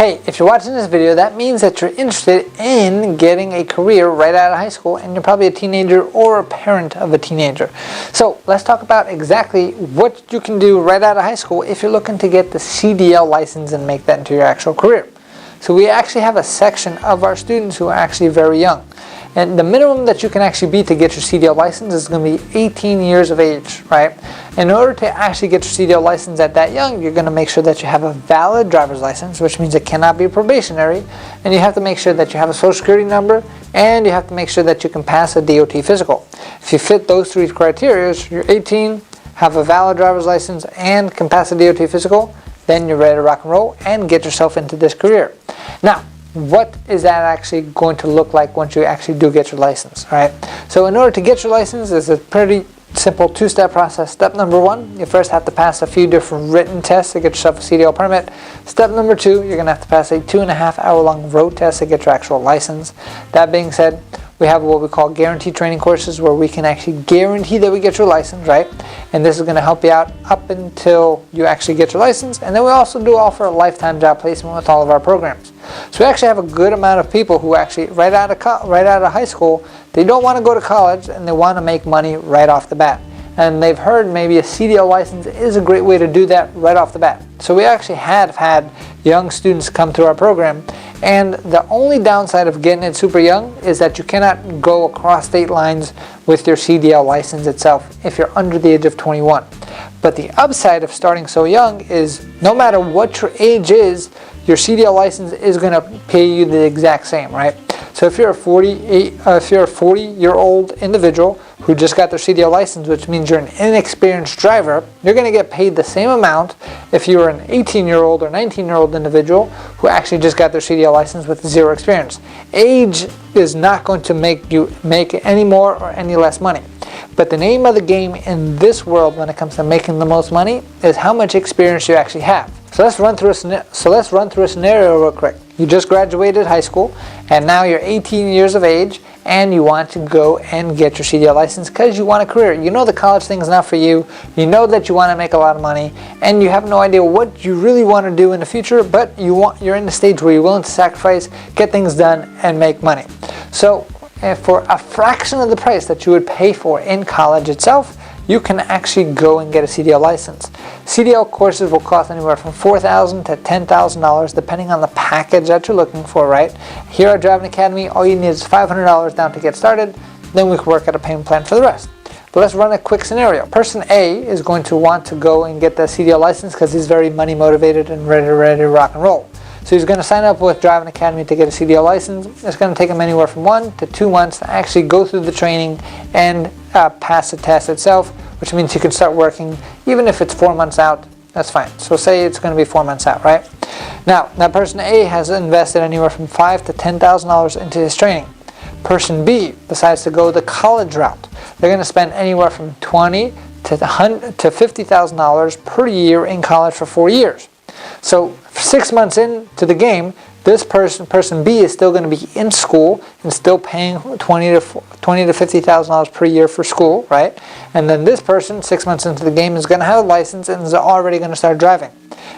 Hey, if you're watching this video, that means that you're interested in getting a career right out of high school, and you're probably a teenager or a parent of a teenager. So let's talk about exactly what you can do right out of high school if you're looking to get the CDL license and make that into your actual career. So we actually have a section of our students who are actually very young. And the minimum that you can actually be to get your CDL license is going to be 18 years of age, right? In order to actually get your CDL license at that young, you're going to make sure that you have a valid driver's license, which means it cannot be probationary, and you have to make sure that you have a social security number, and you have to make sure that you can pass a DOT physical. If you fit those three criteria, you're 18, have a valid driver's license, and can pass a DOT physical, then you're ready to rock and roll and get yourself into this career. Now, what is that actually going to look like once you actually do get your license, right? So in order to get your license, it's a pretty simple two-step process. Step number one, you first have to pass a few different written tests to get yourself a CDL permit. Step number two, you're going to have to pass a 2.5-hour-long road test to get your actual license. That being said, we have what we call guaranteed training courses where we can actually guarantee that we get your license, right? And this is going to help you out up until you actually get your license. And then we also do offer a lifetime job placement with all of our programs. So we actually have a good amount of people who actually right out of high school, they don't want to go to college and they want to make money right off the bat. And they've heard maybe a CDL license is a great way to do that right off the bat. So we actually have had young students come through our program, and the only downside of getting it super young is that you cannot go across state lines with your CDL license itself if you're under the age of 21. But the upside of starting so young is no matter what your age is, your CDL license is going to pay you the exact same, right? So if you're a 40-year-old individual who just got their CDL license, which means you're an inexperienced driver, you're going to get paid the same amount if you were an 18-year-old or 19-year-old individual who actually just got their CDL license with zero experience. Age is not going to make you make any more or any less money. But the name of the game in this world when it comes to making the most money is how much experience you actually have. So let's run through a scenario real quick. You just graduated high school and now you're 18 years of age and you want to go and get your CDL license because you want a career. You know the college thing is not for you. You know that you want to make a lot of money and you have no idea what you really want to do in the future, but you're in the stage where you're willing to sacrifice, get things done, and make money. So for a fraction of the price that you would pay for in college itself, you can actually go and get a CDL license. CDL courses will cost anywhere from $4,000 to $10,000 depending on the package that you're looking for, right? Here at Driving Academy, all you need is $500 down to get started. Then we can work out a payment plan for the rest. But let's run a quick scenario. Person A is going to want to go and get the CDL license because he's very money motivated and ready to rock and roll. So he's going to sign up with Driving Academy to get a CDL license. It's going to take him anywhere from 1 to 2 months to actually go through the training and pass the test itself, which means you can start working even if it's 4 months out. That's fine. So say it's going to be 4 months out, right? Now, that person A has invested anywhere from $5,000 to $10,000 into his training. Person B decides to go the college route. They're going to spend anywhere from $20,000 to $50,000 per year in college for 4 years. So 6 months into the game, this person B is still going to be in school and still paying $20,000 to $50,000 per year for school, right? And then this person, 6 months into the game, is going to have a license and is already going to start driving.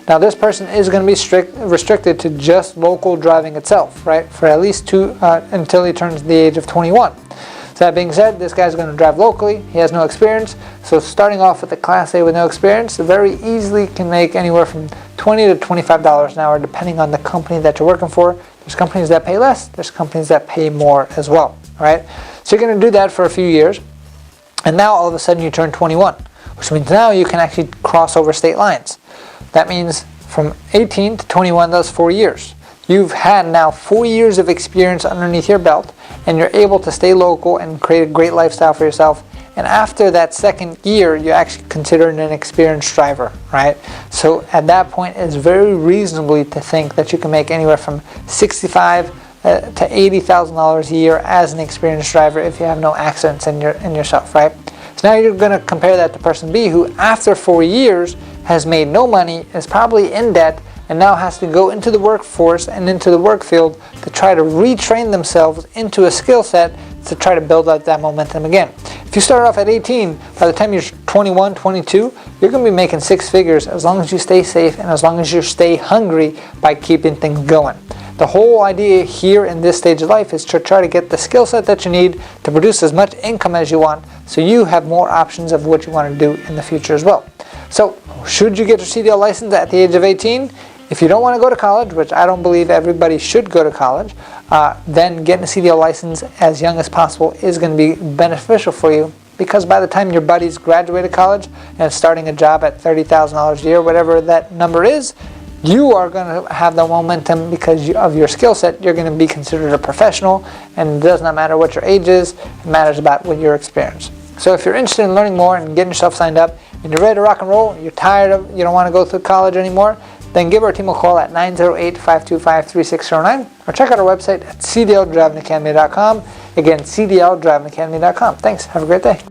Now this person is going to be restricted to just local driving itself, right? For at least until he turns the age of 21. So that being said, this guy's going to drive locally. He has no experience. So starting off with a Class A with no experience, very easily can make anywhere from $20 to $25 an hour depending on the company that you're working for. There's companies that pay less. There's companies that pay more as well, right? So you're going to do that for a few years. And now all of a sudden you turn 21, which means now you can actually cross over state lines. That means from 18 to 21, that's 4 years. You've had now 4 years of experience underneath your belt, and you're able to stay local and create a great lifestyle for yourself. And after that second year, you're actually considered an experienced driver, right? So at that point, it's very reasonably to think that you can make anywhere from $65,000 to $80,000 a year as an experienced driver if you have no accidents in yourself, right? So now you're going to compare that to person B, who after 4 years has made no money, is probably in debt, and now has to go into the workforce and into the work field to try to retrain themselves into a skill set to try to build up that momentum again. If If you start off at 18, by the time you're 21, 22, you're going to be making six figures as long as you stay safe and as long as you stay hungry by keeping things going. The whole idea here in this stage of life is to try to get the skill set that you need to produce as much income as you want, so you have more options of what you want to do in the future as well. So, should you get your CDL license at the age of 18? If you don't want to go to college, which I don't believe everybody should go to college, then getting a CDL license as young as possible is going to be beneficial for you, because by the time your buddies graduate college and starting a job at $30,000 a year, whatever that number is, you are going to have the momentum because of your skill set. You're going to be considered a professional, and it does not matter what your age is, it matters about what your experience. So if you're interested in learning more and getting yourself signed up, and you're ready to rock and roll, you're tired of, you don't want to go through college anymore, then give our team a call at 908-525-3609 or check out our website at cdldrivingacademy.com. Again, cdldrivingacademy.com. Thanks. Have a great day.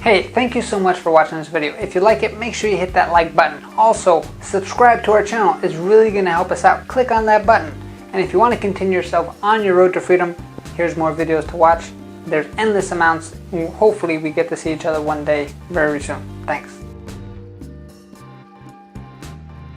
Hey, thank you so much for watching this video. If you like it, make sure you hit that like button. Also, subscribe to our channel. It's really going to help us out. Click on that button. And if you want to continue yourself on your road to freedom, here's more videos to watch. There's endless amounts. Hopefully we get to see each other one day very soon. Thanks.